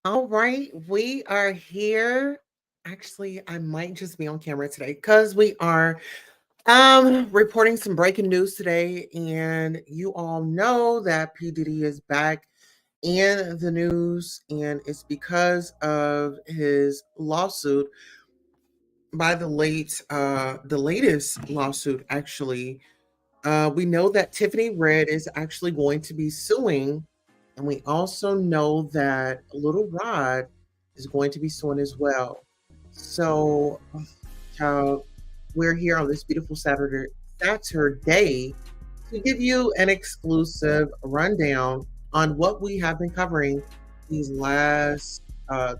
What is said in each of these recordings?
All right, we are here. Actually, I might just be on camera today because we are reporting some breaking news today, and you all know that P. Diddy is back in the news, and it's because of his lawsuit by the latest lawsuit actually. We know that Tiffany Red is actually going to be suing, and we also know that Little Rod is going to be suing as well. So, child, we're here on this beautiful Saturday to give you an exclusive rundown on what we have been covering this last, I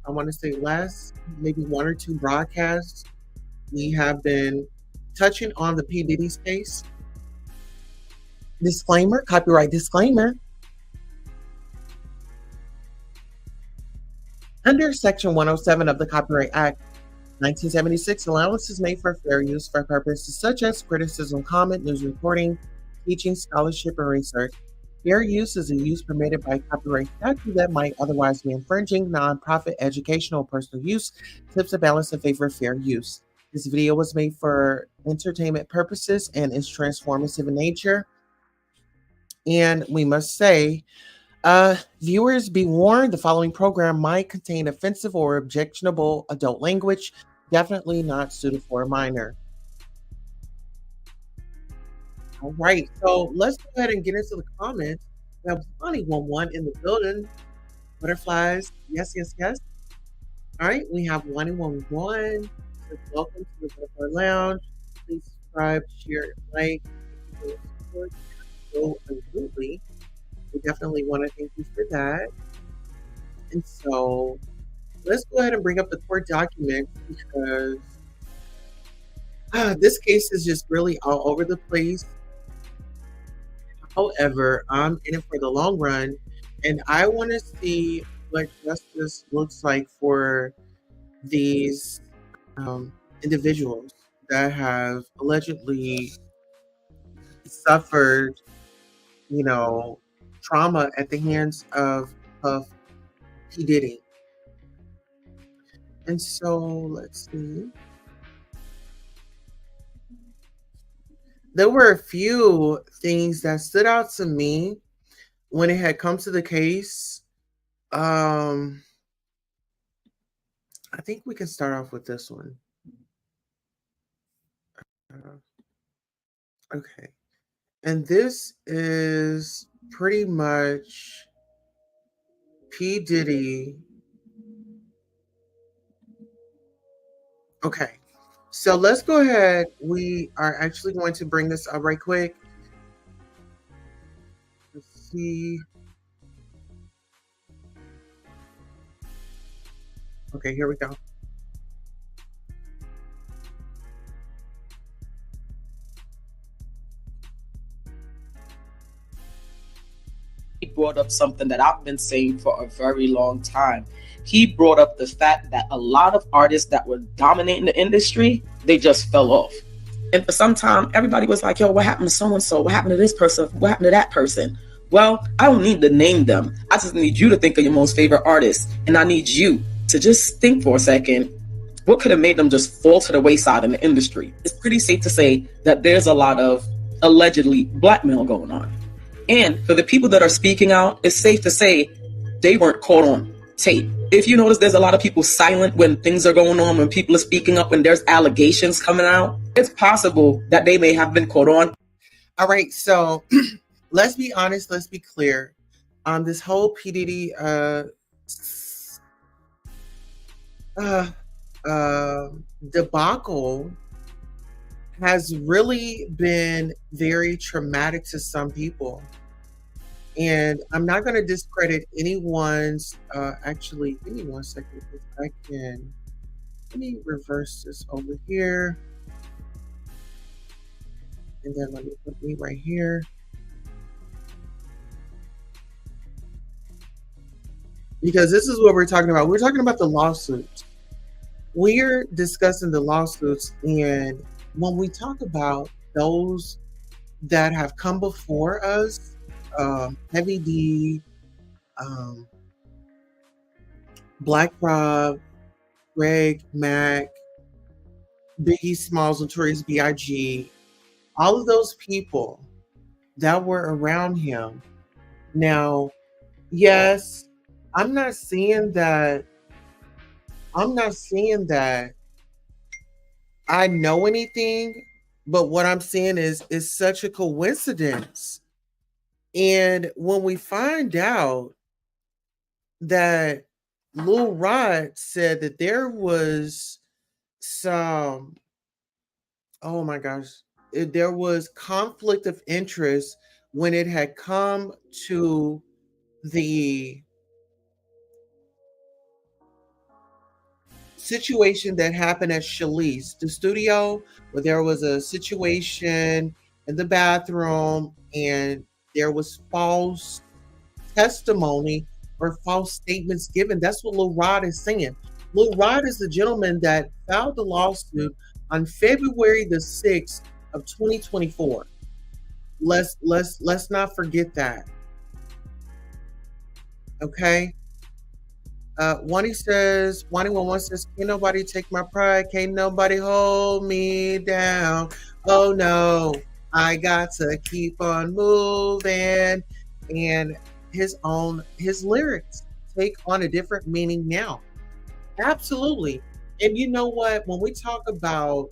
want to say last maybe one or two broadcasts. We have been touching on the P. Diddy's case. Disclaimer, copyright disclaimer. Under Section 107 of the Copyright Act, 1976, allowance is made for fair use for purposes such as criticism, comment, news reporting, teaching, scholarship, and research. Fair use is a use permitted by copyright statute that might otherwise be infringing. Nonprofit, educational, or personal use tips a balance in favor of fair use. This video was made for entertainment purposes and is transformative in nature. And we must say, viewers be warned, the following program might contain offensive or objectionable adult language, definitely not suited for a minor. All right, so let's go ahead and get into the comments. We have Bonnie 11 in the building. Butterflies, yes, yes, yes. All right, we have 1111. Welcome to the Butterfly Lounge. Please subscribe, share, and like. So, absolutely. We definitely want to thank you for that. And so let's go ahead and bring up the court documents because this case is just really all over the place. However, I'm in it for the long run, and I want to see what justice looks like for these individuals that have allegedly suffered, you know, trauma at the hands of P. Diddy. And so let's see. There were a few things that stood out to me when it had come to the case. I think we can start off with this one. Okay. And this is pretty much P. Diddy. Okay. So let's go ahead. We are actually going to bring this up right quick. Let's see. Okay, here we go. He brought up something that I've been saying for a very long time. He brought up the fact that a lot of artists that were dominating the industry, they just fell off. And for some time, everybody was like, yo, what happened to so and so? What happened to this person? What happened to that person? Well, I don't need to name them. I just need you to think of your most favorite artist. And I need you to just think for a second, what could have made them just fall to the wayside in the industry? It's pretty safe to say that there's a lot of allegedly blackmail going on. And for the people that are speaking out, it's safe to say they weren't caught on tape. If you notice, there's a lot of people silent when things are going on, when people are speaking up, when there's allegations coming out. It's possible that they may have been caught on. All right, so let's be honest, let's be clear. This whole P. Diddy debacle has really been very traumatic to some people. And I'm not going to discredit anyone's, actually, give me 1 second. If I can, let me reverse this over here. And then let me put me right here. Because this is what we're talking about. We're talking about the lawsuits. We're discussing the lawsuits. And when we talk about those that have come before us, Heavy D, Black Rob, Greg, Mac, Biggie Smalls, Notorious B.I.G., all of those people that were around him. Now, yes, I'm not saying that I know anything, but what I'm saying is it's such a coincidence. And when we find out that Lil Rod said that there was some, oh my gosh, there was conflict of interest when it had come to the situation that happened at Shalice, the studio, where there was a situation in the bathroom and there was false testimony or false statements given. That's what Lil Rod is saying. Lil Rod is the gentleman that filed the lawsuit on February the 6th of 2024. Let's not forget that. Okay. Wani says, Wani11 says, can't nobody take my pride, can't nobody hold me down. Oh no, I got to keep on moving. And his lyrics take on a different meaning now. Absolutely. And you know what? When we talk about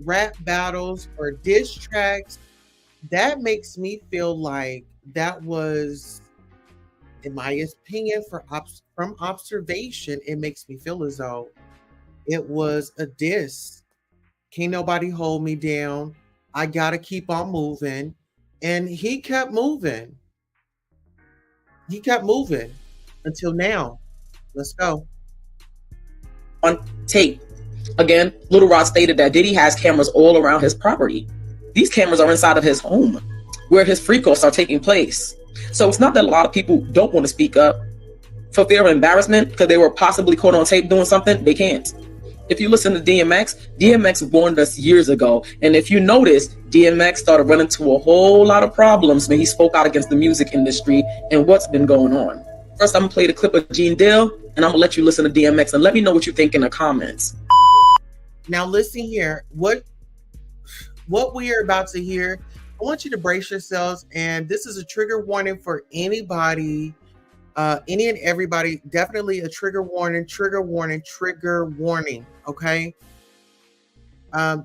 rap battles or diss tracks, that makes me feel like that was, in my opinion, from observation, it makes me feel as though it was a diss. Can't nobody hold me down. I gotta keep on moving. And he kept moving. He kept moving until now. Let's go. On tape. Again, Lil Rod stated that Diddy has cameras all around his property. These cameras are inside of his home, where his freak-offs are taking place. So it's not that a lot of people don't want to speak up for fear of embarrassment because they were possibly caught on tape doing something. They can't. If you listen to DMX warned us years ago. And if you notice, DMX started running into a whole lot of problems when he spoke out against the music industry and what's been going on. First, I'm going to play the clip of Gene Dill, and I'm going to let you listen to DMX and let me know what you think in the comments. Now listen here. What we are about to hear, I want you to brace yourselves, and this is a trigger warning for anybody, any and everybody. Definitely a trigger warning, okay? Who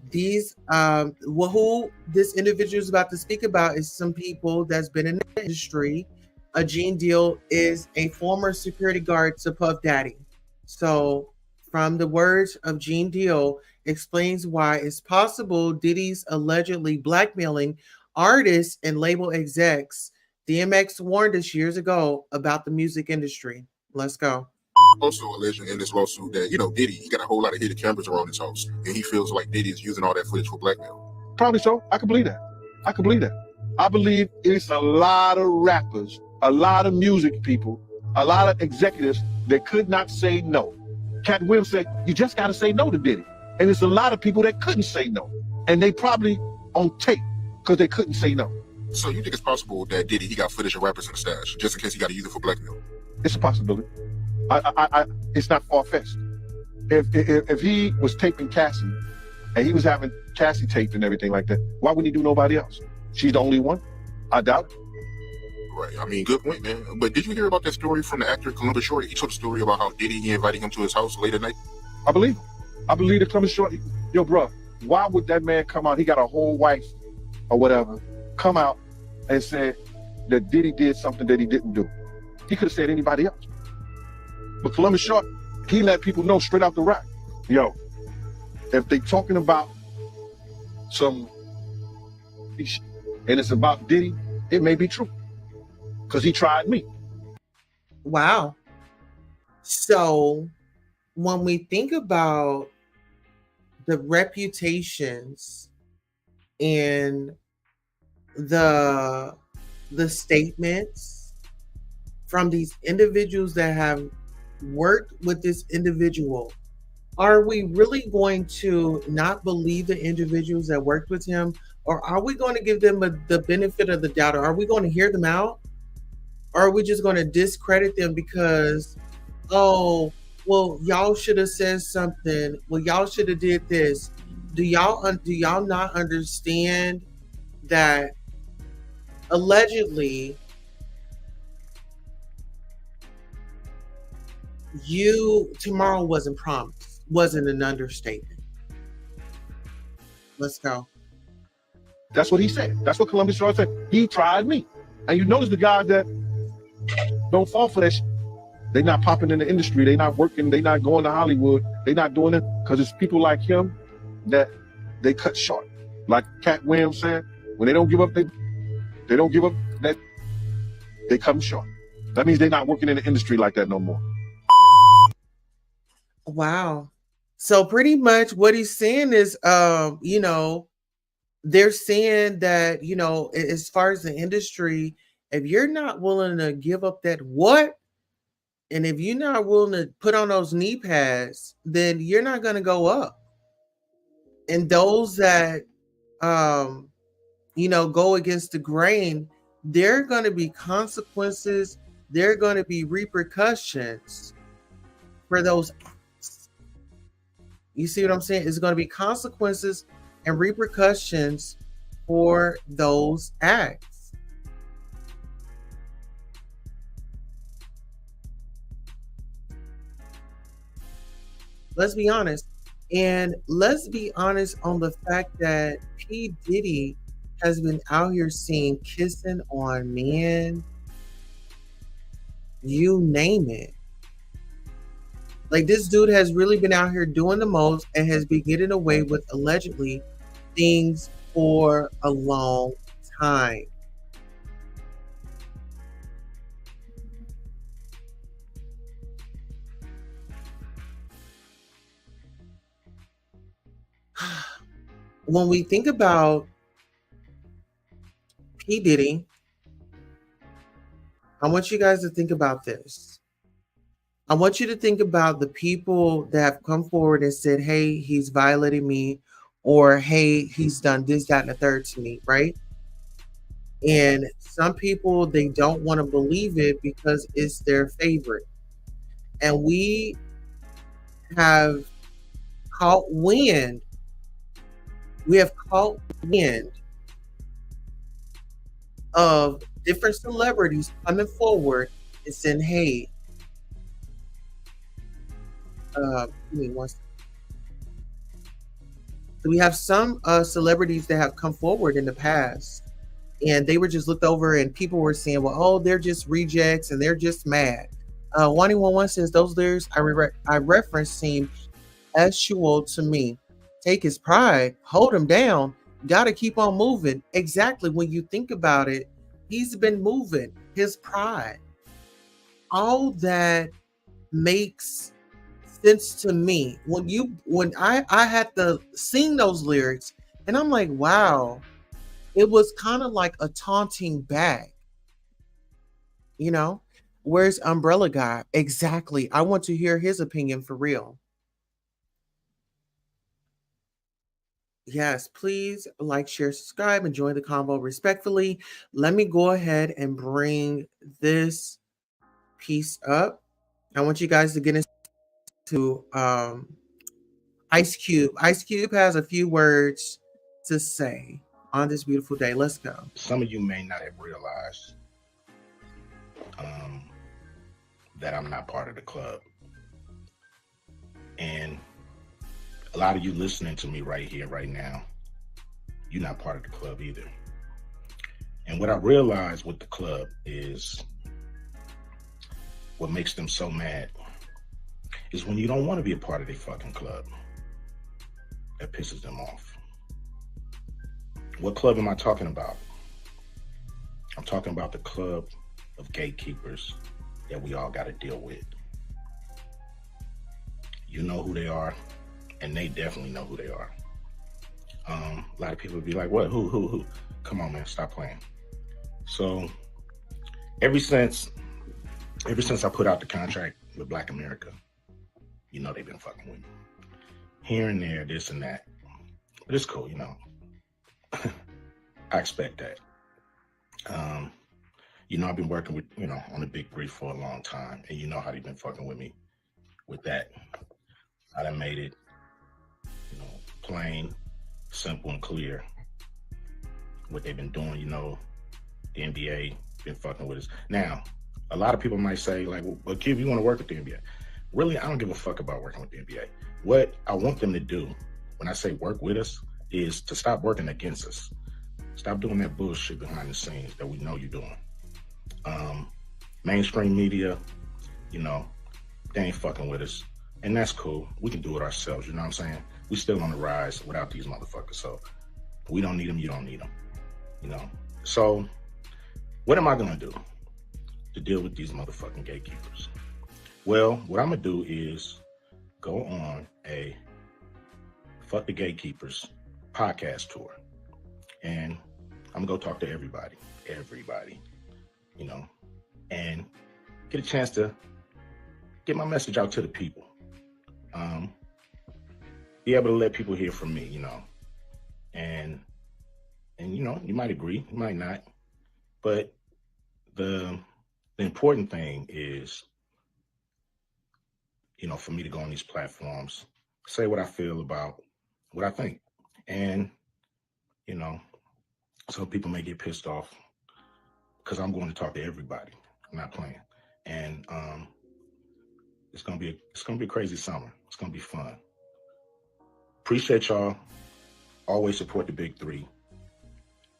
this individual is about to speak about is some people that's been in the industry. Gene Deal is a former security guard to Puff Daddy. So from the words of Gene Deal, explains why it's possible Diddy's allegedly blackmailing artists and label execs. DMX warned us years ago about the music industry. Let's go. Also alleging in this lawsuit that, Diddy, he got a whole lot of hidden cameras around his house, and he feels like Diddy is using all that footage for blackmail. Probably so. I can believe that. I believe it's a lot of rappers a lot of music people, a lot of executives that could not say no. Cat Williams said, you just got to say no to Diddy. And there's a lot of people that couldn't say no. And they probably on tape because they couldn't say no. So you think it's possible that Diddy, he got footage of rappers in the stash, just in case he got to use it for blackmail? It's a possibility. It's not far-fetched. If he was taping Cassie and he was having Cassie taped and everything like that, why wouldn't he do nobody else? She's the only one? I doubt it. Right. I mean, good point, man. But did you hear about that story from the actor Columbus Short? He told a story about how Diddy, he invited him to his house late at night. I believe him. I believe the Columbus Short. Yo, bro, why would that man come out? He got a whole wife or whatever, come out and say that Diddy did something that he didn't do. He could have said anybody else. But Columbus Short, he let people know straight out the rack. Yo, if they talking about some and it's about Diddy, it may be true. Because he tried me. Wow. So when we think about the reputations and the statements from these individuals that have worked with this individual, are we really going to not believe the individuals that worked with him? Or are we going to give them the benefit of the doubt? Or are we going to hear them out? Or are we just going to discredit them because, oh, well, y'all should have said something. Well, y'all should have did this. Do y'all not understand that allegedly tomorrow wasn't promised, wasn't an understatement. Let's go. That's what he said. That's what Columbus Short said. He tried me. And you notice the guys that don't fall for that shit. They not popping in the industry. They not working. They not going to Hollywood. They not doing it because it's people like him that they cut short. Like Cat Williams said, when they don't give up, they don't give up, that they come short. That means they're not working in the industry like that no more. Wow. So pretty much what he's saying is, they're saying that, as far as the industry, if you're not willing to give up that what, and if you're not willing to put on those knee pads, then you're not going to go up. And those that, go against the grain, there are going to be consequences. There are going to be repercussions for those acts. You see what I'm saying? It's going to be consequences and repercussions for those acts. Let's be honest. And let's be honest on the fact that P. Diddy has been out here seen kissing on men, you name it. Like, this dude has really been out here doing the most and has been getting away with allegedly things for a long time. When we think about P. Diddy, I want you guys to think about this. I want you to think about the people that have come forward and said, hey, he's violated me, or hey, he's done this, that, and the third to me, right? And some people, they don't want to believe it because it's their favorite. And we have caught wind. We have caught wind of different celebrities coming forward and saying, hey, give me one second. So we have some celebrities that have come forward in the past, and they were just looked over and people were saying, well, oh, they're just rejects and they're just mad. 111 says those lyrics I referenced seem actual to me. Take his pride, hold him down, gotta keep on moving. Exactly. When you think about it, he's been moving his pride. All that makes sense to me. When I had to sing those lyrics, and I'm like, wow, it was kind of like a taunting back. You know, where's Umbrella Guy? Exactly. I want to hear his opinion for real. Yes, please like, share, subscribe, and join the convo respectfully. Let me go ahead and bring this piece up. I want you guys to get into Ice Cube. Ice Cube has a few words to say on this beautiful day. Let's go. Some of you may not have realized that I'm not part of the club. And a lot of you listening to me right here, right now, you're not part of the club either. And what I realized with the club is what makes them so mad is when you don't want to be a part of their fucking club. That pisses them off. What club am I talking about? I'm talking about the club of gatekeepers that we all got to deal with. You know who they are, and they definitely know who they are. A lot of people would be like, what, who? Come on, man, stop playing. So ever since I put out the contract with Black America, you know they've been fucking with me. Here and there, this and that. But it's cool, you know. I expect that. You know, I've been working with, you know, on the Big Three for a long time, and you know how they've been fucking with me with that. I done made it, you know, plain, simple, and clear what they've been doing. You know, the NBA been fucking with us. Now, a lot of people might say, like, well, Cube, you want to work with the NBA? Really, I don't give a fuck about working with the NBA. What I want them to do, when I say work with us, is to stop working against us. Stop doing that bullshit behind the scenes that we know you're doing. Mainstream media, you know, they ain't fucking with us. And that's cool. We can do it ourselves, you know what I'm saying? We still on the rise without these motherfuckers. So we don't need them, you don't need them, you know? So what am I gonna do to deal with these motherfucking gatekeepers? Well, what I'm gonna do is go on a Fuck the Gatekeepers podcast tour. And I'm gonna go talk to everybody, you know, and get a chance to get my message out to the people. Be able to let people hear from me, you know, and you know, you might agree, you might not, but the important thing is, you know, for me to go on these platforms, say what I feel about what I think. And, you know, some people may get pissed off because I'm going to talk to everybody. I'm not playing. And it's gonna be a crazy summer. It's gonna be fun. Appreciate y'all. Always support the Big Three.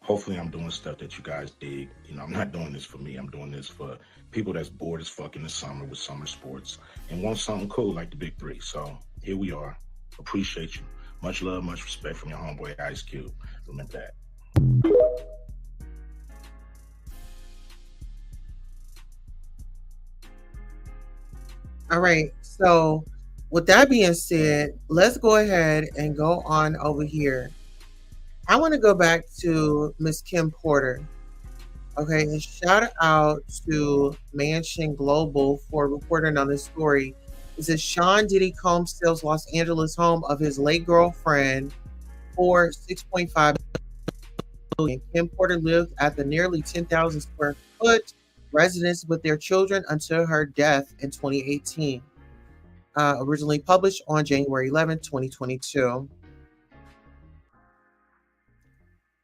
Hopefully I'm doing stuff that you guys dig. You know, I'm not doing this for me. I'm doing this for people that's bored as fuck in the summer with summer sports and want something cool like the Big Three. So here we are. Appreciate you. Much love, much respect from your homeboy Ice Cube. Remember that. All right. So with that being said, let's go ahead and go on over here. I want to go back to Miss Kim Porter. Okay, and shout out to Mansion Global for reporting on this story. It says Sean Diddy Combs sells Los Angeles home of his late girlfriend for $6.5 million. Kim Porter lived at the nearly 10,000 square foot residence with their children until her death in 2018. Originally published on January 11, 2022.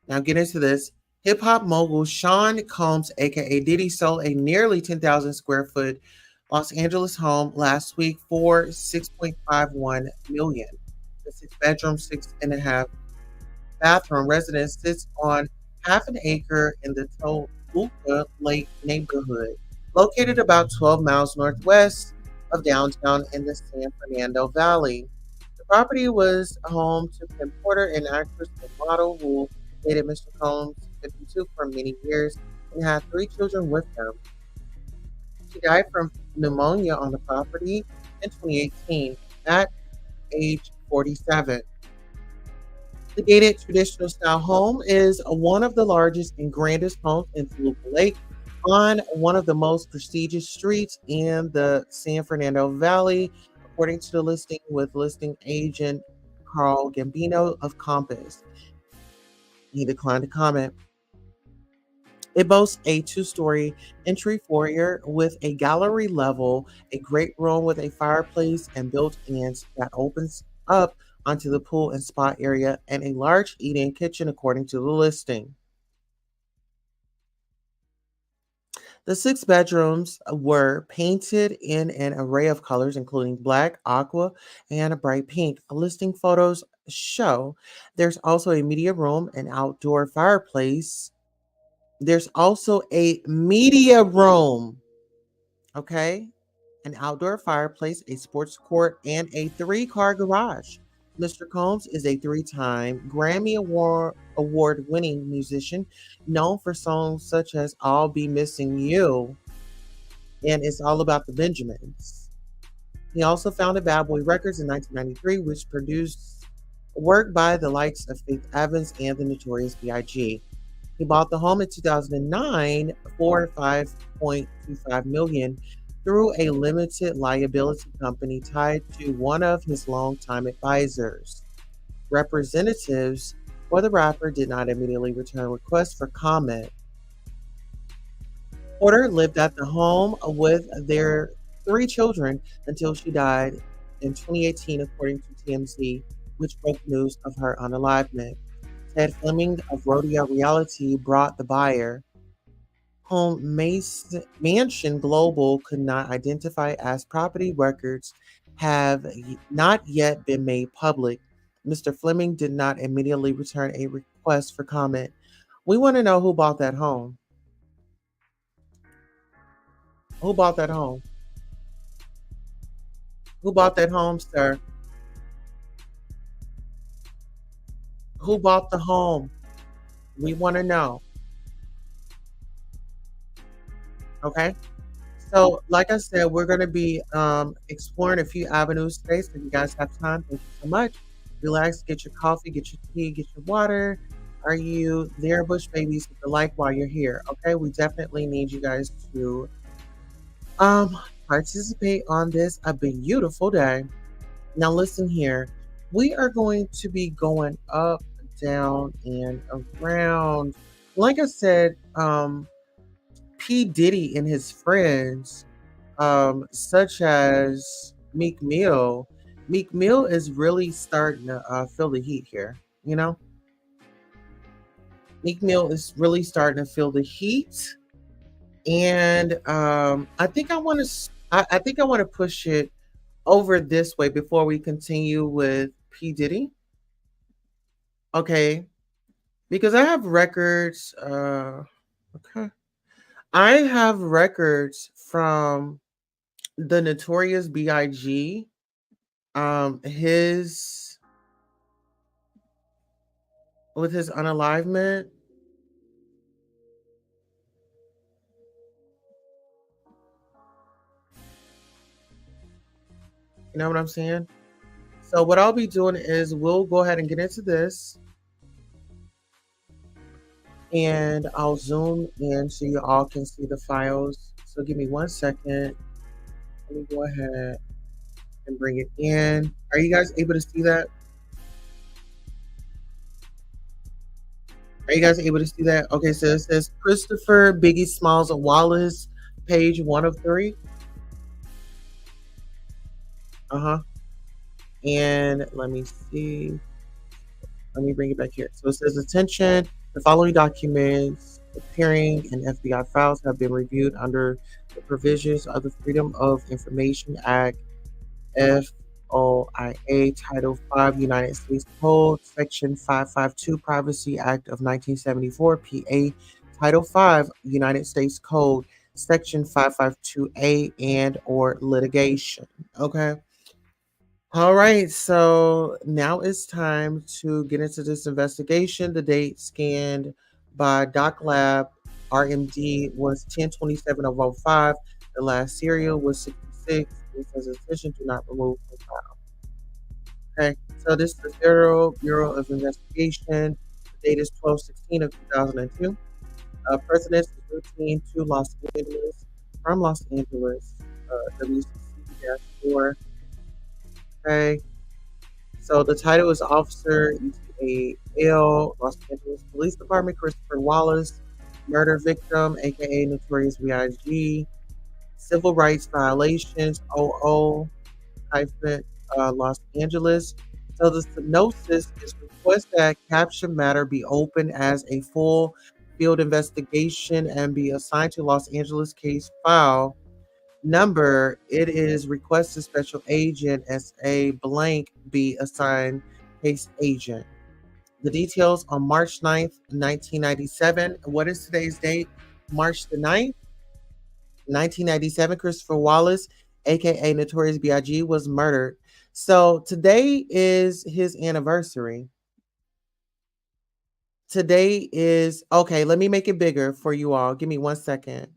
Now get into this. Hip-hop mogul Sean Combs, aka Diddy, sold a nearly 10,000 square foot Los Angeles home last week for $6.51 million. The 6-bedroom, 6.5 bathroom residence sits on half an acre in the Toluca Lake neighborhood, located about 12 miles northwest of downtown in the San Fernando Valley. The property was home to Kim Porter, an actress and model who dated Mr. Combs, 52, for many years and had 3 children with him. She died from pneumonia on the property in 2018 at age 47. The gated traditional style home is one of the largest and grandest homes in Toluca Lake, on one of the most prestigious streets in the San Fernando Valley, according to the listing with listing agent Carl Gambino of Compass. He declined to comment. It boasts a two-story entry foyer with a gallery level, a great room with a fireplace and built-ins that opens up onto the pool and spa area, and a large eat-in kitchen, according to the listing. The six bedrooms were painted in an array of colors, including black, aqua, and a bright pink. Listing photos show there's also a media room, an outdoor fireplace. There's also a media room, okay? An outdoor fireplace, a sports court, and a three-car garage. Mr. Combs is a three-time Grammy Award-winning musician known for songs such as I'll Be Missing You and It's All About the Benjamins. He also founded Bad Boy Records in 1993, which produced work by the likes of Faith Evans and the Notorious B.I.G. He bought the home in 2009 for $5.25 million through a limited liability company tied to one of his longtime advisors. Representatives for the rapper did not immediately return requests for comment. Porter lived at the home with their three children until she died in 2018, according to TMZ, which broke news of her unalivement. Ted Fleming of Rodeo Reality brought the buyer, whom Mansion Global could not identify as property records have not yet been made public. Mr. Fleming did not immediately return a request for comment. We want to know who bought that home. Who bought that home? Who bought that home, sir? Who bought the home? We want to know. Okay. So, like I said, we're going to be exploring a few avenues today. So, if you guys have time, thank you so much. Relax, get your coffee, get your tea, get your water. Are you there, Bush Babies? Hit the like while you're here. Okay. We definitely need you guys to participate on this a beautiful day. Now, listen here. We are going to be going up, down, and around. Like I said, P. Diddy and his friends, such as Meek Mill. Meek Mill is really starting to feel the heat here. You know, Meek Mill is really starting to feel the heat, and I think I want to. I think I want to push it over this way before we continue with P. Diddy. Okay, because I have records. Okay, I have records from the Notorious B.I.G. His with his unalivement. You know what I'm saying? So what I'll be doing is we'll go ahead and get into this, and I'll zoom in so you all can see the files. So give me 1 second. Let me go ahead and bring it in. Are you guys able to see that? Are you guys able to see that? Okay, so it says Christopher Biggie Smalls Wallace, page 1 of 3. And let me see. Let me bring it back here. So it says, attention, the following documents appearing in FBI files have been reviewed under the provisions of the Freedom of Information Act, FOIA, Title 5, United States Code, Section 552, Privacy Act of 1974, PA, Title 5, United States Code, Section 552A, and or litigation. Okay. All right, so now it's time to get into this investigation. The date scanned by Doc Lab RMD was 10/27 of 05. The last serial was 66. It says attention, do not remove from file. Okay, so this is the Federal Bureau of Investigation. The date is 12/16 of 2002. Presidential routine to Los Angeles from Los Angeles. WCC-4. Okay. So the title is Officer ETAL, Los Angeles Police Department, Christopher Wallace, murder victim, aka Notorious B.I.G., civil rights violations, OO, hyphen, Los Angeles. So the synopsis is request that caption matter be opened as a full field investigation and be assigned to Los Angeles case file number. It is requested special agent SA blank be assigned case agent. The details on March 9th, 1997. What is today's date? March the 9th, 1997. Christopher Wallace, aka Notorious B.I.G., was murdered. So today is his anniversary. Today is, okay, let me make it bigger for you all. Give me 1 second.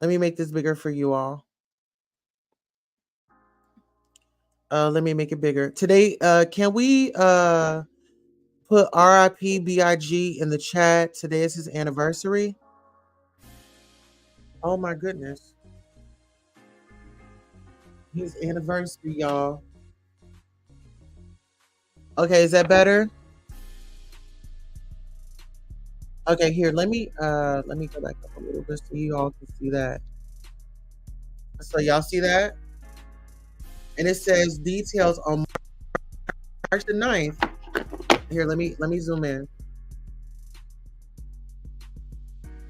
Let me make this bigger for you all. Let me make it bigger. Today, can we put RIP BIG in the chat? Today is his anniversary. Oh my goodness. His anniversary, y'all. Okay, is that better? Okay, here, let me go back up a little bit so you all can see that. So y'all see that? And it says details on March the 9th. Here, let me zoom in.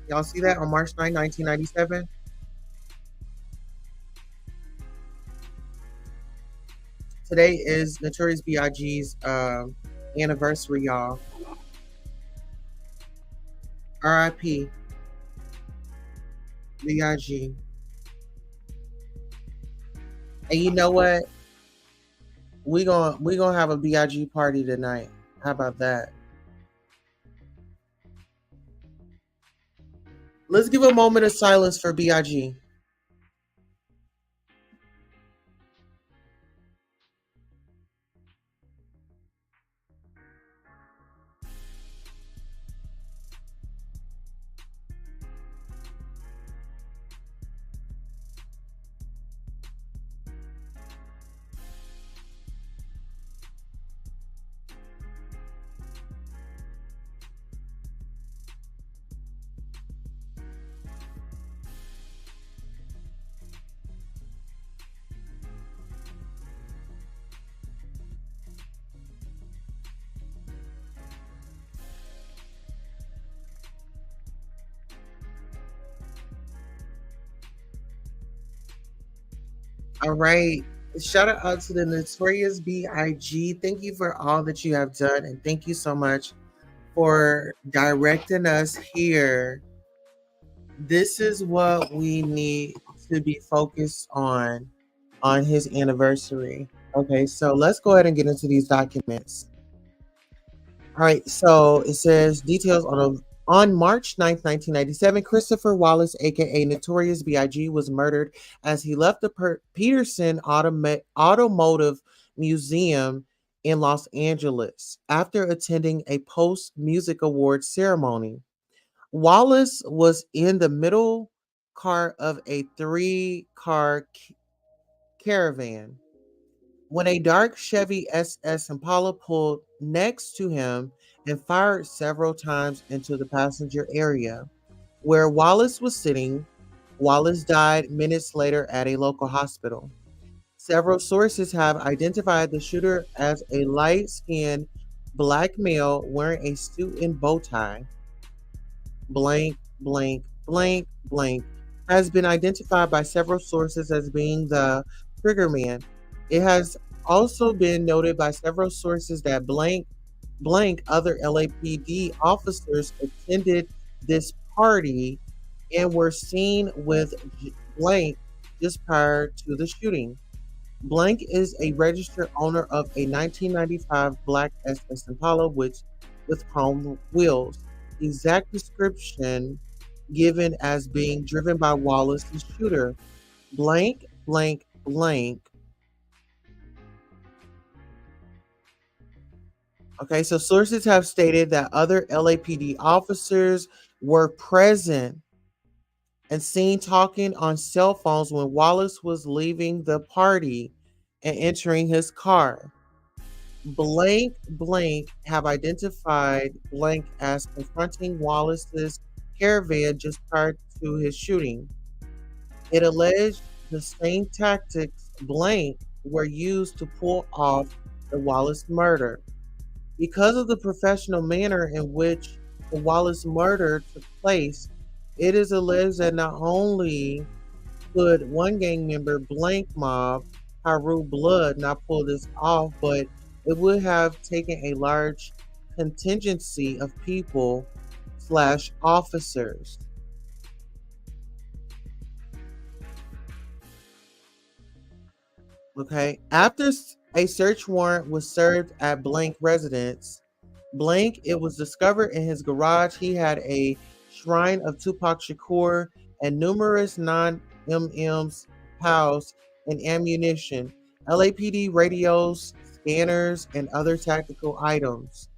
Y'all see that on March 9, 1997? Today is Notorious B.I.G.'s anniversary, y'all. RIP B.I.G. And you know what? We gonna have a B.I.G. party tonight. How about that? Let's give a moment of silence for B.I.G. All right. Shout out to the Notorious B.I.G. Thank you for all that you have done. And thank you so much for directing us here. This is what we need to be focused on his anniversary. Okay, so let's go ahead and get into these documents. All right, so it says details on March 9th, 1997, Christopher Wallace, aka Notorious B.I.G., was murdered as he left the Peterson Automotive Museum in Los Angeles after attending a post-music awards ceremony. Wallace was in the middle car of a 3-car caravan when a dark Chevy SS Impala pulled next to him and fired several times into the passenger area. Where Wallace was sitting, Wallace died minutes later at a local hospital. Several sources have identified the shooter as a light-skinned black male wearing a suit and bow tie. Blank, blank, blank, blank has been identified by several sources as being the triggerman. It has also been noted by several sources that blank other LAPD officers attended this party and were seen with blank just prior to the shooting. Blank is a registered owner of a 1995 black SS Impala with chrome wheels. The exact description given as being driven by Wallace, the shooter. Blank, blank, blank. Okay, so sources have stated that other LAPD officers were present and seen talking on cell phones when Wallace was leaving the party and entering his car. Blank have identified Blank as confronting Wallace's caravan just prior to his shooting. It alleged the same tactics Blank were used to pull off the Wallace murder. Because of the professional manner in which the Wallace murder took place, it is alleged that not only could one gang member, Blank Mob, Haru Blood, not pull this off, but it would have taken a large contingency of people slash officers. Okay. After a search warrant was served at Blank residence, Blank, it was discovered in his garage he had a shrine of Tupac Shakur and numerous non-MMs, POWs, and ammunition, LAPD radios, scanners, and other tactical items.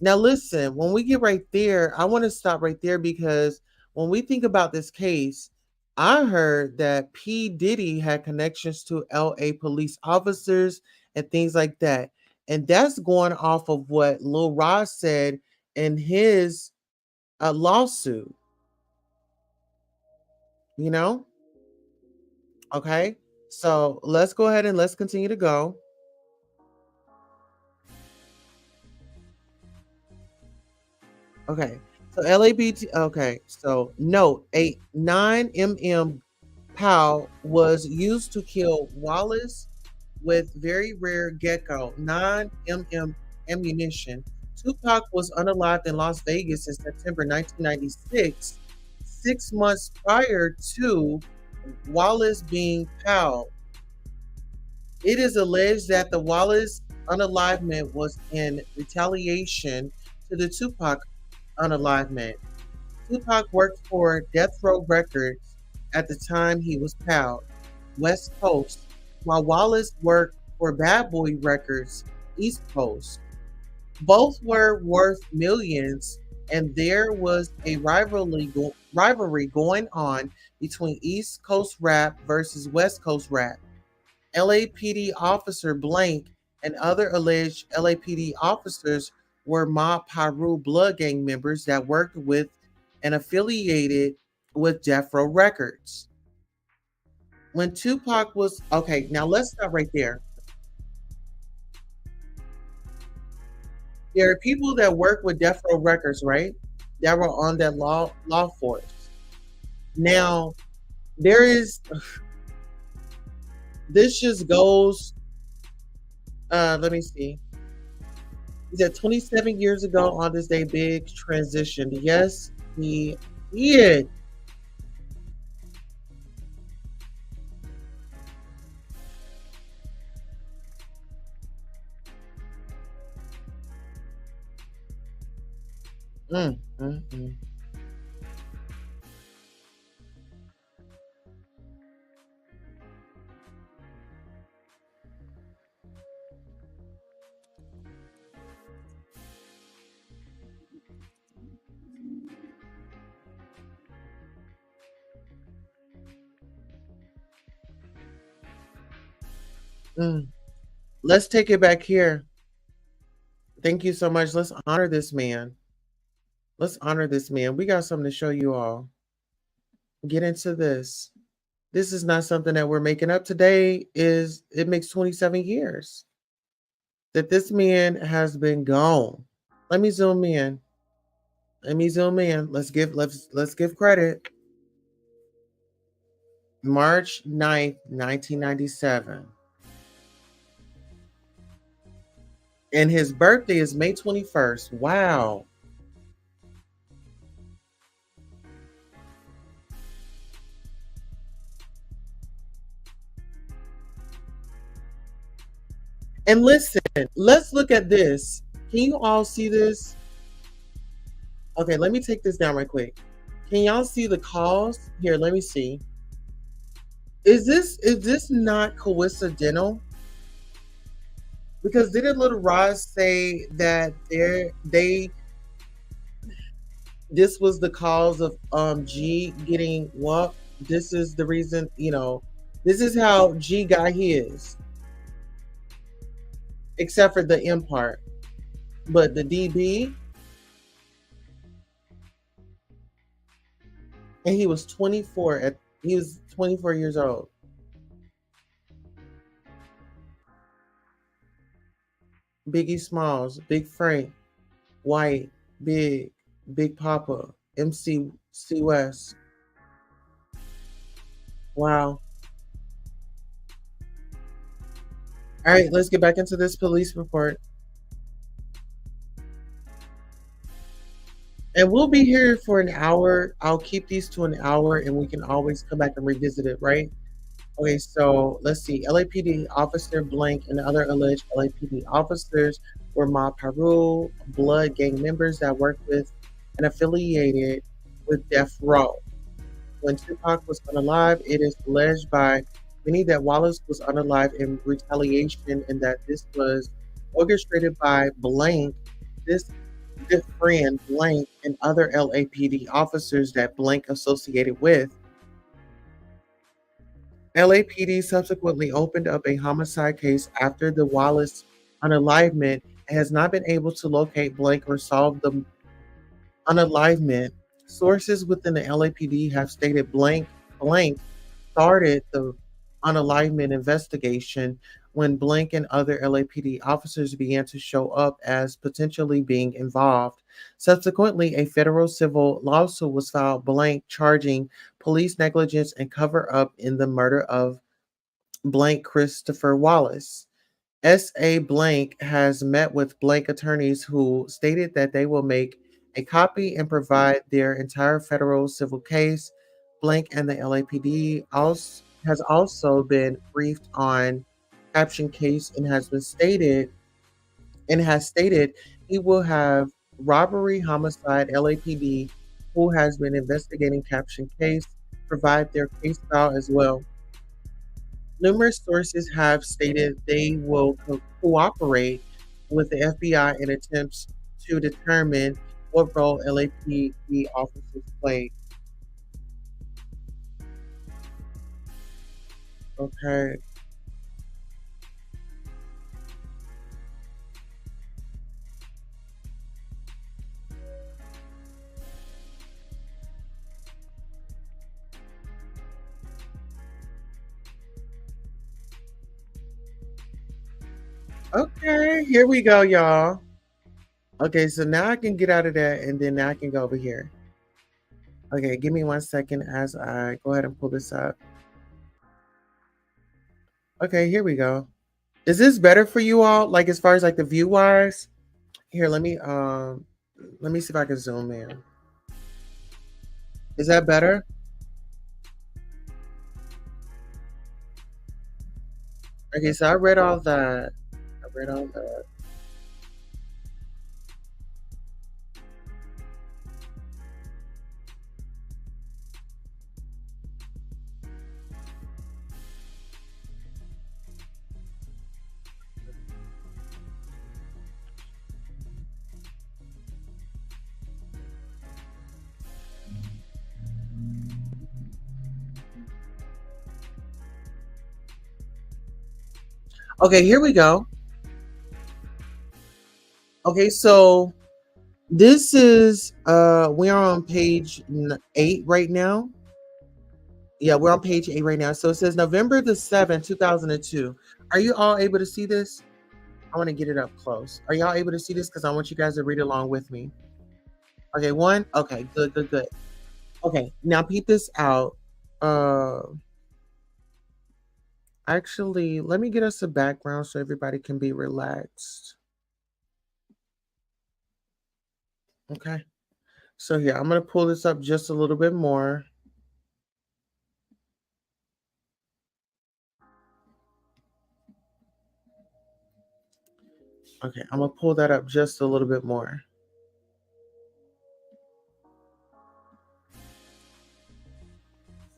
Now, listen, when we get right there, I want to stop right there because when we think about this case, I heard that P. Diddy had connections to LA police officers and things like that. And that's going off of what Lil Rod said in his lawsuit, you know? Okay. So let's go ahead and let's continue to go. Okay. So LABT, okay. So note a 9mm POW was used to kill Wallace with very rare gecko 9mm ammunition. Tupac was unalived in Las Vegas in September 1996, 6 months prior to Wallace being POW. It is alleged that the Wallace unalivement was in retaliation to the Tupac unalivement. Tupac worked for Death Row Records at the time he was POW, West Coast, while Wallace worked for Bad Boy Records, East Coast. Both were worth millions, and there was a rivalry going on between East Coast rap versus West Coast rap. LAPD officer Blank and other alleged LAPD officers were Mob Piru Blood Gang members that worked with and affiliated with Death Row Records. When Tupac was okay, now let's stop right there. There are people that work with Death Row Records, right? That were on that law force. Now, there is this just goes let me see. He said 27 years ago on this day, Big transitioned. Yes, he did. Mm, mm, mm. Mm. Let's take it back here. Thank you so much. Let's honor this man. Let's honor this man. We got something to show you all. Get into this. This is not something that we're making up today. Is it makes 27 years that this man has been gone. Let me zoom in. Let me zoom in. Let's give credit. March 9th, 1997. And his birthday is May 21st. Wow. And listen, let's look at this. Can you all see this? Okay, let me take this down right quick. Can y'all see the calls? Here, let me see. Is this not coincidental? Because didn't Little Rod say that this was the cause of G getting whooped? This is the reason, this is how G got his, except for the M part. But the DB, and he was 24 years old. Biggie Smalls, Big Frank, White, Big Papa, MC C West. Wow. All right, let's get back into this police report. And we'll be here for an hour. I'll keep these to an hour and we can always come back and revisit it, right? Okay, so let's see. LAPD officer blank and other alleged LAPD officers were Ma Peru blood gang members that worked with and affiliated with Death Row. When Tupac was unalive, it is alleged by many that Wallace was unalive in retaliation and that this was orchestrated by Blank, this good friend Blank, and other LAPD officers that Blank associated with. LAPD subsequently opened up a homicide case after the Wallace unalivement and has not been able to locate Blank or solve the unalivement. Sources within the LAPD have stated Blank started the unalignment investigation when Blank and other LAPD officers began to show up as potentially being involved. Subsequently, a federal civil lawsuit was filed Blank charging police negligence and cover up in the murder of Blank Christopher Wallace. S.A. Blank has met with Blank attorneys who stated that they will make a copy and provide their entire federal civil case. Blank and the LAPD has also been briefed on caption case and has stated he will have robbery homicide LAPD who has been investigating caption case provide their case file as well. Numerous sources have stated they will cooperate with the FBI in attempts to determine what role LAPD officers played. Okay. Okay, here we go, y'all. Okay, so now I can get out of that and then now I can go over here. Okay, give me 1 second as I go ahead and pull this up. Okay, here we go. Is this better for you all? Like as far as like the view wise? Here, let me see if I can zoom in. Is that better? Okay, so I read all that. I read all that. Okay, here we go. Okay, so this is we are on page 8 right now. Yeah, we're on page 8 right now. So it says November the 7th, 2002. Are you all able to see this? I want to get it up close. Are y'all able to see this? Because I want you guys to read along with me. Okay, one. Okay, good. Okay, now peep this out. Actually, let me get us a background so everybody can be relaxed. Okay. So here, I'm going to pull this up just a little bit more. Okay, I'm going to pull that up just a little bit more.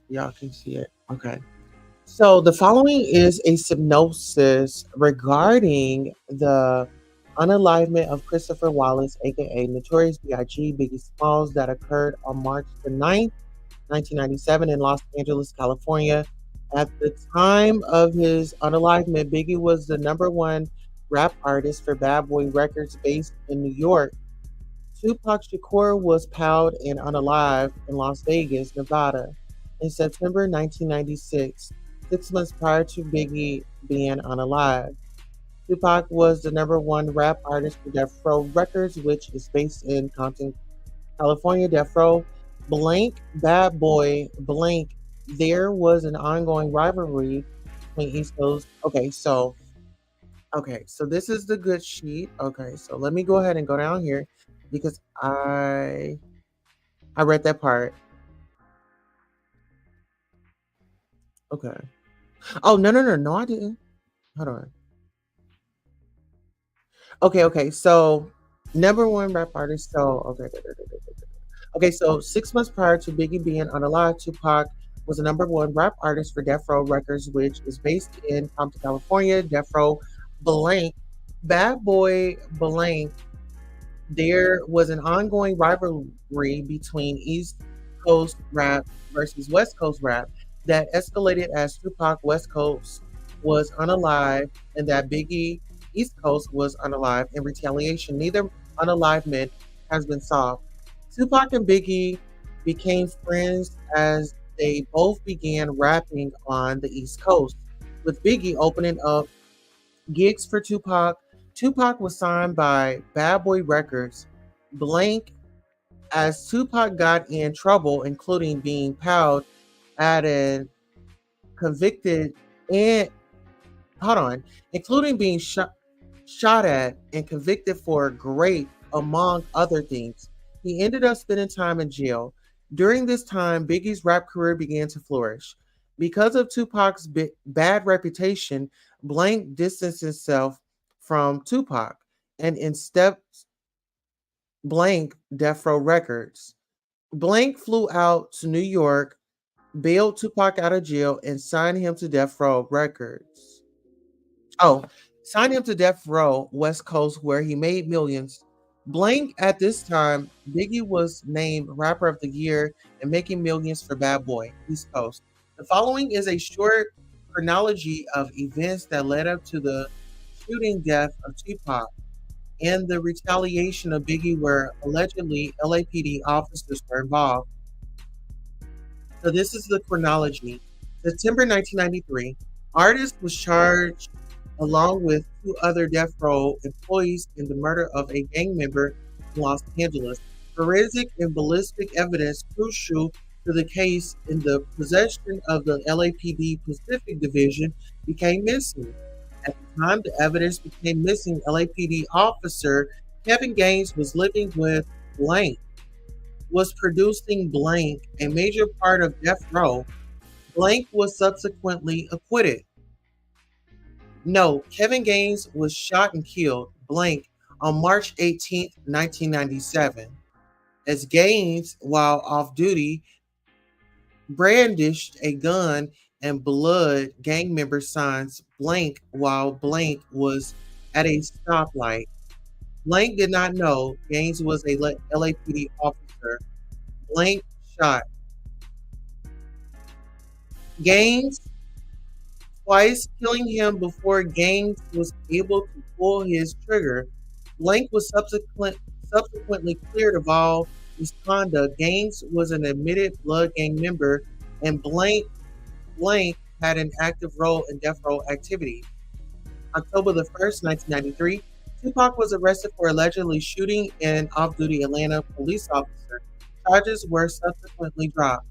Y'all can see it. Okay. So the following is a synopsis regarding the unalivement of Christopher Wallace, aka Notorious B.I.G. Biggie Smalls, that occurred on March the 9th, 1997 in Los Angeles, California. At the time of his unalivement, Biggie was the number one rap artist for Bad Boy Records based in New York. Tupac Shakur was found and unalive in Las Vegas, Nevada, in September 1996, 6 months prior to Biggie being unalive. Tupac was the number one rap artist for Death Row Records, which is based in Compton, California. Death Row blank Bad Boy blank. There was an ongoing rivalry between East Coast. Okay, so this is the good sheet. Okay, so let me go ahead and go down here because I read that part. Okay. Oh no, I didn't. Hold on. Okay. So number one rap artist. So okay. So 6 months prior to Biggie being unalive, Tupac was the number one rap artist for Death Row Records, which is based in Compton, California. Death Row blank Bad Boy blank. There was an ongoing rivalry between East Coast rap versus West Coast rap that escalated as Tupac West Coast was unalive and that Biggie East Coast was unalive. In retaliation, neither unalivement has been solved. Tupac and Biggie became friends as they both began rapping on the East Coast, with Biggie opening up gigs for Tupac. Tupac was signed by Bad Boy Records. Blank as Tupac got in trouble, including being piled at a convicted and hold on, including being shot at and convicted for rape, among other things. He ended up spending time in jail. During this time, Biggie's rap career began to flourish. Because of Tupac's bad reputation, Blank distanced himself from Tupac and instead Blank Death Row Records. Blank flew out to New York, bailed Tupac out of jail, and signed him to Death Row Records. Oh, signed him to Death Row West Coast, where he made millions. Blank at this time, Biggie was named Rapper of the Year and making millions for Bad Boy East Coast. The following is a short chronology of events that led up to the shooting death of Tupac and the retaliation of Biggie, where allegedly LAPD officers were involved. So this is the chronology. September 1993, artist was charged along with two other death row employees in the murder of a gang member in Los Angeles. Forensic and ballistic evidence crucial to the case in the possession of the LAPD Pacific Division became missing. At the time the evidence became missing, LAPD officer Kevin Gaines was living with Blank, was producing Blank, a major part of Death Row. Blank was subsequently acquitted. No, Kevin Gaines was shot and killed, Blank, on March 18th, 1997, as Gaines, while off duty, brandished a gun and blood gang member signs Blank while Blank was at a stoplight. Blank did not know Gaines was a LAPD officer. Blank shot Gaines twice, killing him before Gaines was able to pull his trigger. Blank was subsequently cleared of all misconduct. Gaines was an admitted blood gang member, and Blank had an active role in death row activity. October the 1st, 1993, Tupac was arrested for allegedly shooting an off-duty Atlanta police officer. Charges were subsequently dropped.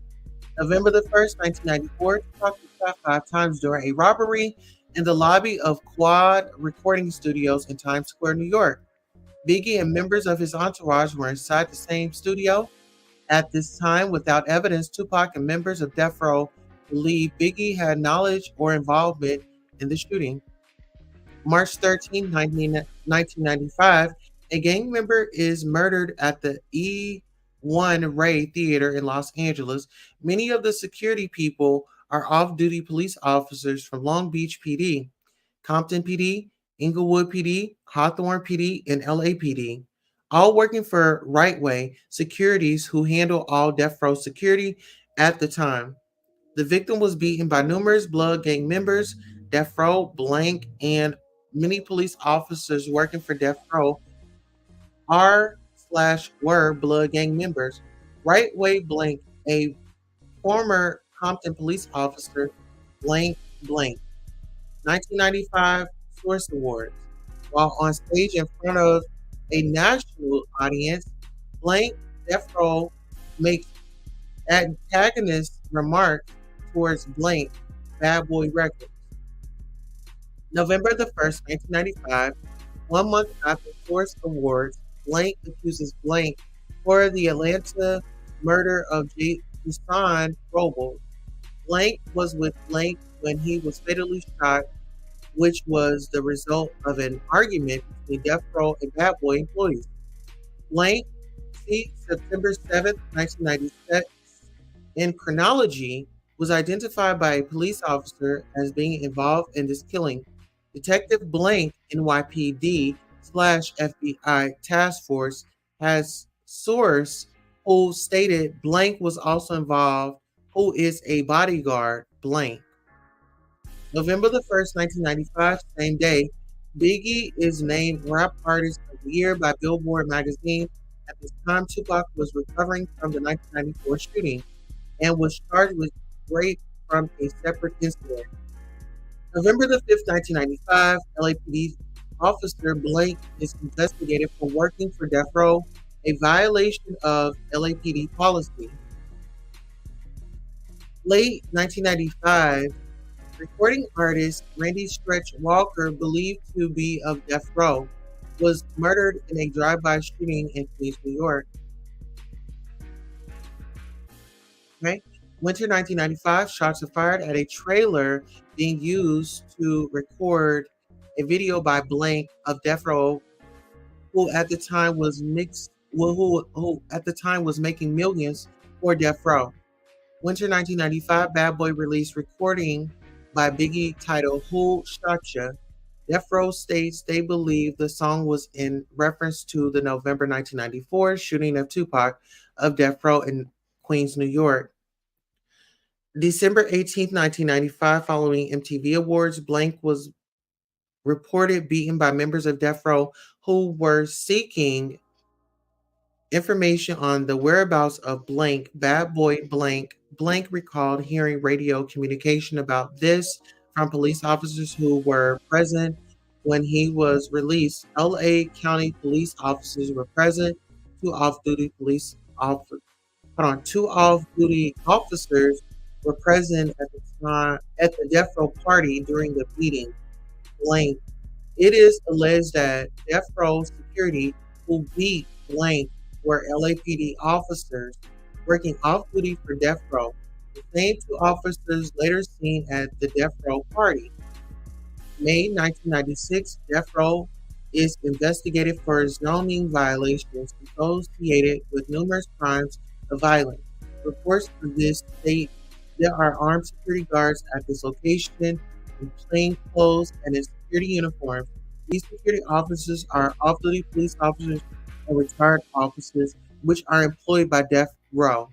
November the 1st, 1994, Tupac was shot 5 times during a robbery in the lobby of Quad Recording Studios in Times Square, New York. Biggie and members of his entourage were inside the same studio. At this time, without evidence, Tupac and members of Death Row believed Biggie had knowledge or involvement in the shooting. March 13, 1995, a gang member is murdered at the E1 Ray Theater in Los Angeles. Many of the security people are off-duty police officers from Long Beach PD, Compton PD, Inglewood PD, Hawthorne PD, and LAPD, all working for Right Way Securities, who handle all death row security at the time. The victim was beaten by numerous blood gang members, Death Row, Blank, and many police officers working for Death Row are/were blood gang members. Right Way Blank, a former Compton police officer, Blank Blank. 1995 Source Awards. While on stage in front of a national audience, Blank Death Row makes antagonist remarks towards Blank Bad Boy Records. November the 1st, 1995, 1 month after Source Awards, Blank accuses Blank for the Atlanta murder of Jason Robles. Blank was with Blank when he was fatally shot, which was the result of an argument between Death Row and Bad Boy employees. Blank, see September 7th, 1996, in chronology, was identified by a police officer as being involved in this killing. Detective Blank, NYPD/FBI Task Force, has source who stated Blank was also involved, who is a bodyguard, Blank. November the 1st, 1995, same day, Biggie is named Rap Artist of the Year by Billboard magazine. At this time, Tupac was recovering from the 1994 shooting and was charged with rape from a separate incident. November the 5th, 1995, LAPD officer Blake is investigated for working for Death Row, a violation of LAPD policy. Late 1995, recording artist Randy Stretch Walker, believed to be of Death Row, was murdered in a drive-by shooting in Queens, New York. Okay. Winter 1995, shots are fired at a trailer being used to record a video by Blank of Death Row, who at the time was making millions for Death Row. Winter 1995, Bad Boy released recording by Biggie titled Who Shot Ya? Death Row states they believe the song was in reference to the November 1994 shooting of Tupac of Death Row in Queens, New York. December 18th, 1995, following MTV Awards, Blank was reported beaten by members of Death Row who were seeking information on the whereabouts of Blank, Bad Boy Blank. Blank recalled hearing radio communication about this from police officers who were present when he was released. LA County police officers were present. Two off-duty officers were present at the time at the Death Row party during the beating. Blank. It is alleged that Death Row security who beat Blank were LAPD officers working off-duty for Death Row. The same two officers later seen at the Death Row party. May 1996, Death Row is investigated for zoning violations associated with numerous crimes of violence. Reports of this state there are armed security guards at this location in plain clothes and in security uniforms. These security officers are off-duty police officers and retired officers, which are employed by Death Row.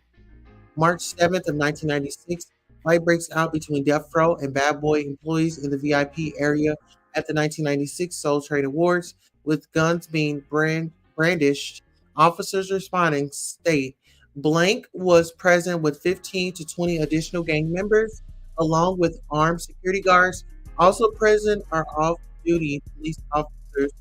March 7th of 1996, fight breaks out between Death Row and Bad Boy employees in the VIP area at the 1996 Soul Train Awards, with guns being brandished. Officers responding state Blank was present with 15 to 20 additional gang members, along with armed security guards. Also present are off-duty police officers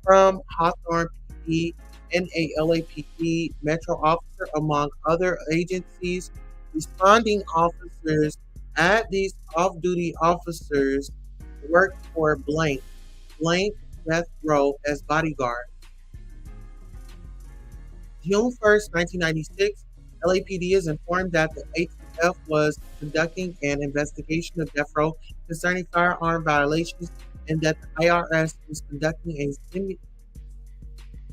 from Hawthorne PD and a LAPD Metro officer, among other agencies. Responding officers at these off-duty officers worked for Blank Death Row as bodyguard. June 1st, 1996, LAPD is informed that the ATF was conducting an investigation of Death Row concerning firearm violations and that the IRS was conducting a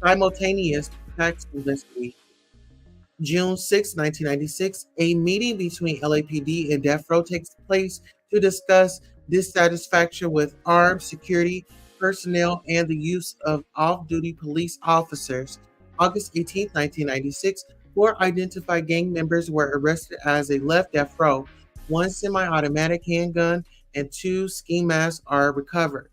simultaneous tax investigation. June 6, 1996, a meeting between LAPD and Death Row takes place to discuss dissatisfaction with armed security personnel and the use of off duty police officers. August 18, 1996, four identified gang members were arrested as they left Death Row. One semi automatic handgun and two ski masks are recovered.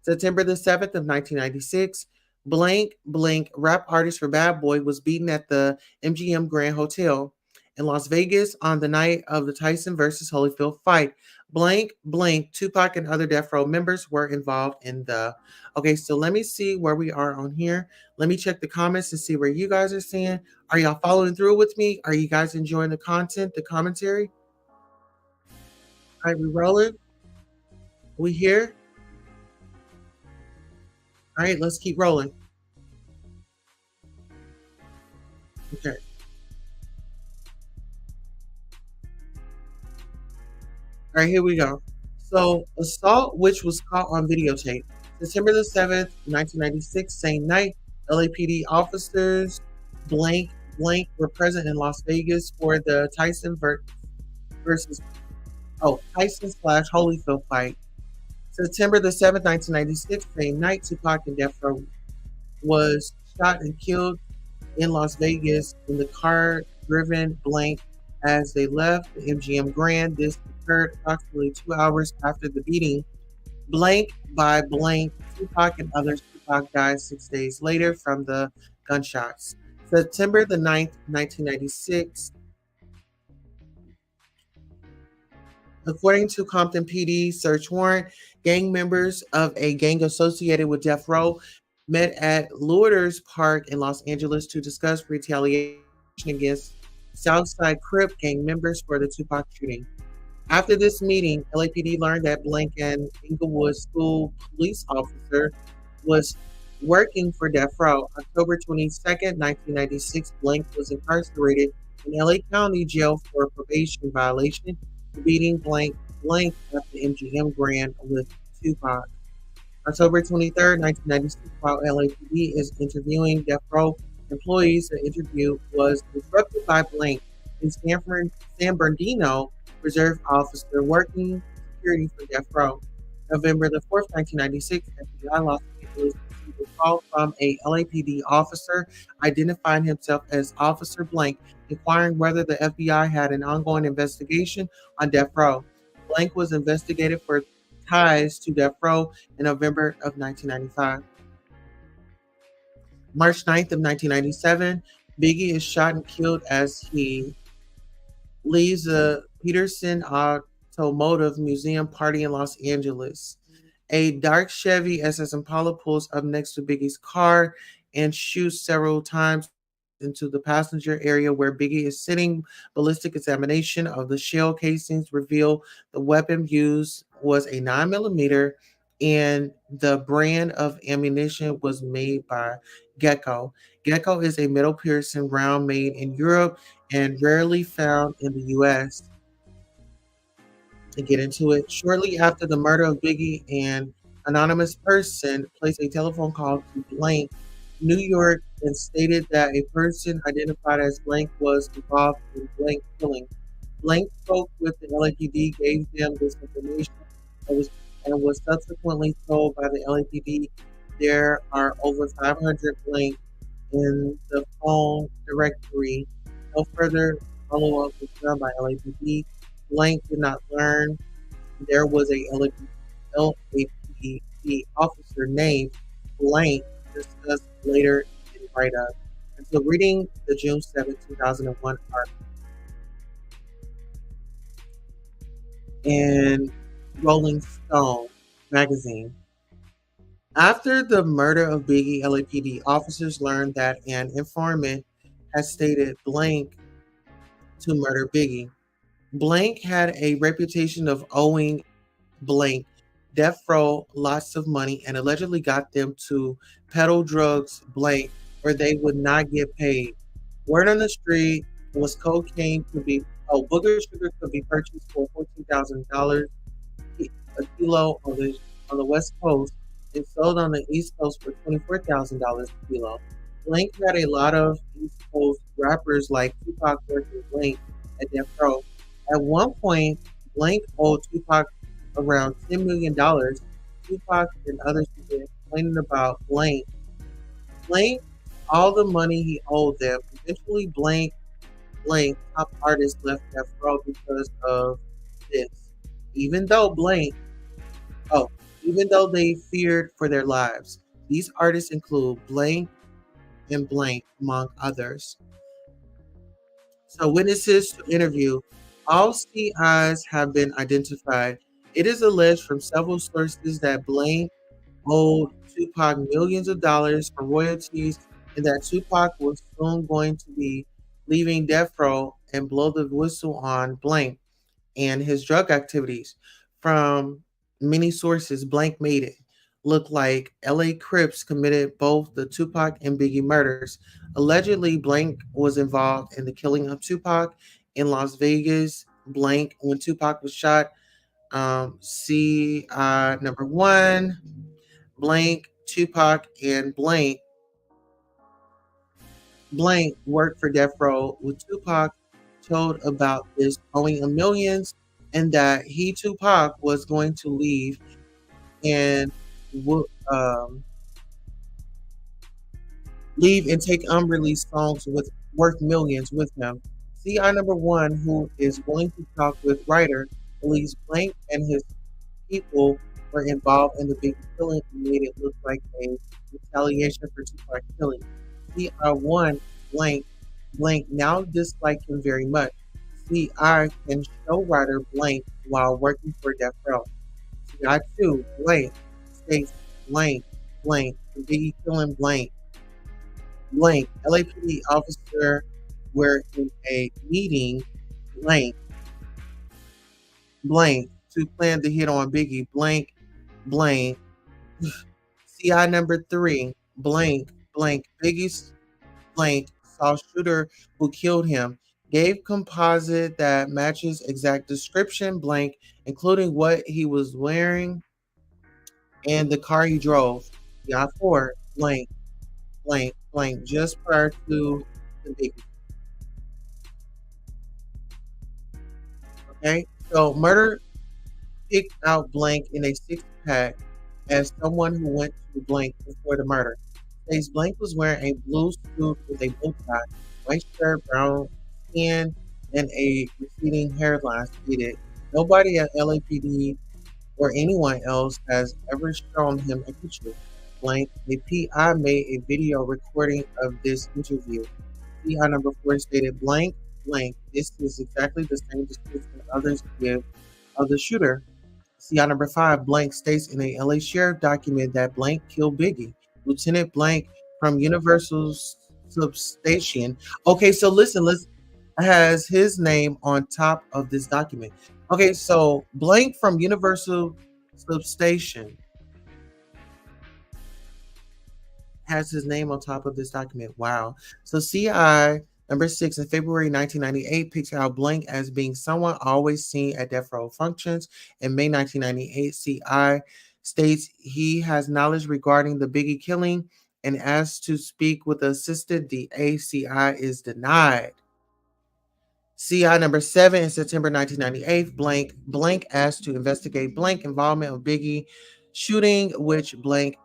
September the 7th of 1996, Blank Blank, rap artist for Bad Boy, was beaten at the MGM Grand Hotel in Las Vegas on the night of the Tyson versus Holyfield fight. Blank Blank, Tupac, and other Death Row members were involved in the. Okay, so let me see where we are on here. Let me check the comments and see where you guys are saying. Are y'all following through with me? Are you guys enjoying the content, the commentary? All right, we rolling. We here? All right, let's keep rolling. Okay. All right, here we go. So, assault, which was caught on videotape. September the 7th, 1996, same night, LAPD officers blank blank were present in Las Vegas for the versus Tyson slash Holyfield fight. September the 7th, 1996, same night, Tupac and Death Row was shot and killed in Las Vegas in the car driven blank as they left the MGM Grand. This occurred approximately 2 hours after the beating. Blank by blank, Tupac and others. Tupac died 6 days later from the gunshots. September the 9th, 1996. According to Compton PD search warrant, gang members of a gang associated with Death Row met at Lourdes Park in Los Angeles to discuss retaliation against Southside Crip gang members for the Tupac shooting. After this meeting, LAPD learned that Blank, an Inglewood School police officer, was working for Death Row. October 22nd, 1996, Blank was incarcerated in LA County Jail for probation violation, beating Blank at the MGM Grand with Tupac. October 23rd, 1996, while LAPD is interviewing Death Row employees, the interview was interrupted by Blank, a San Bernardino reserve officer working security for Death Row. November the 4th, 1996, FBI Los Angeles received a call from a LAPD officer identifying himself as Officer Blank, inquiring whether the FBI had an ongoing investigation on Death Row. Blank was investigated for ties to Death Row in November of 1995. March 9th of 1997, Biggie is shot and killed as he leaves the Peterson Automotive Museum party in Los Angeles. A dark Chevy SS Impala pulls up next to Biggie's car and shoots several times into the passenger area where Biggie is sitting. Ballistic examination of the shell casings reveal the weapon used was a 9mm, and the brand of ammunition was made by Gecko. Gecko is a metal piercing round made in Europe and rarely found in the U.S. To get into it, shortly after the murder of Biggie, an anonymous person placed a telephone call to Blank, New York, and stated that a person identified as Blank was involved in Blank killing. Blank spoke with the LAPD, gave them this information, and was subsequently told by the LAPD there are over 500 Blank in the phone directory. No further follow-up was done by LAPD. Blank did not learn there was a LAPD officer named Blank, discussed later in the write-up, until reading the June 7, 2001 article in Rolling Stone magazine. After the murder of Biggie, LAPD officers learned that an informant had stated Blank to murder Biggie. Blank had a reputation of owing Blank Death Row lots of money and allegedly got them to peddle drugs Blank where they would not get paid. Word on the street was booger sugar could be purchased for $14,000 a kilo on the West Coast and sold on the East Coast for $24,000 a kilo. Blank had a lot of East Coast rappers like Tupac working Blank at Death Row. At one point, Blank owed Tupac around $10 million. Tupac and others began complaining about Blank, all the money he owed them. Eventually, Blank, top artist left Death Row because of this. Even though Blank, oh, even though they feared for their lives. These artists include Blank and Blank, among others. So, witnesses to interview. All CIs have been identified. It is alleged from several sources that Blank owed Tupac millions of dollars for royalties and that Tupac was soon going to be leaving Death Row and blow the whistle on Blank and his drug activities. From many sources, Blank made it look like LA Crips committed both the Tupac and Biggie murders. Allegedly, Blank was involved in the killing of Tupac in Las Vegas. Blank, when Tupac was shot, see number one, Blank, Tupac, and Blank worked for Death Row, with Tupac told about this owing him millions and that he, Tupac, was going to leave and would leave and take unreleased songs with worth millions with him. CI number one, who is willing to talk with writer, believes Blank and his people were involved in the big killing and made it look like a retaliation for Tupac killing. CI1 Blank now dislike him very much. CI can show writer Blank while working for Death Row. CI2 Blank states Blank, Biggie killing Blank, LAPD officer were in a meeting blank to plan the hit on Biggie blank. CI number three Biggie's saw shooter who killed him, gave composite that matches exact description including what he was wearing and the car he drove. CI four just prior to the Biggie. Okay, so murder picked out Blank in a six-pack as someone who went to Blank before the murder. Says Blank was wearing a blue suit with a bow tie, white shirt, brown skin, and a receding hairline. Stated, nobody at LAPD or anyone else has ever shown him a picture. Blank, the PI made a video recording of this interview. PI number four stated, Blank, this is exactly the same description others give of the shooter. CI number five, Blank states in a LA Sheriff document that Blank killed Biggie. Lieutenant Blank from Universal Substation. Okay, so listen, has his name on top of this document. Okay, so Blank from Universal Substation has his name on top of this document. Wow. So CI number six, in February 1998, picked out Blank as being someone always seen at Death Row functions. In May 1998, CI states he has knowledge regarding the Biggie killing and asked to speak with the assistant DA. CI is denied. CI number seven, in September 1998, Blank asked to investigate Blank involvement of Biggie shooting, which Blank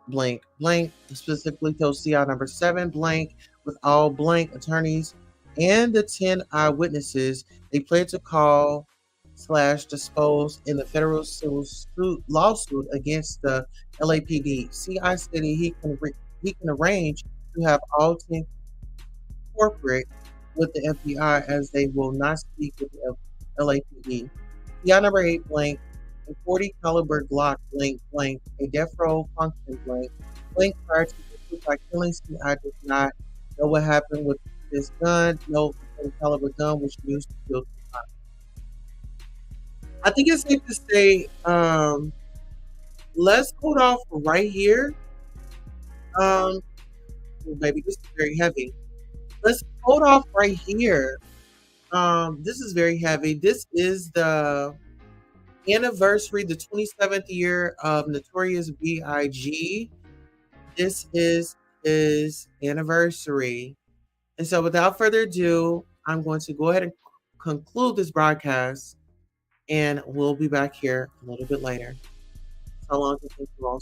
specifically told CI number seven, Blank, with all Blank attorneys and the 10 eyewitnesses, they plan to call / dispose in the federal civil lawsuit against the LAPD. CI stated he can arrange to have all 10 corporate with the FBI as they will not speak with the LAPD. CI number eight, Blank, a 40 caliber Glock, a death row function, Blank prior to the Tupac killing. CI does not know what happened with this gun, no 40 caliber gun which used to kill Tupac. I think it's safe to say, let's hold off right here. Well, baby, this is very heavy. Let's hold off right here. This is very heavy. This is the anniversary, the 27th year of Notorious B.I.G. This is his anniversary. And so, without further ado, I'm going to go ahead and conclude this broadcast, and we'll be back here a little bit later. So long, and thank you all.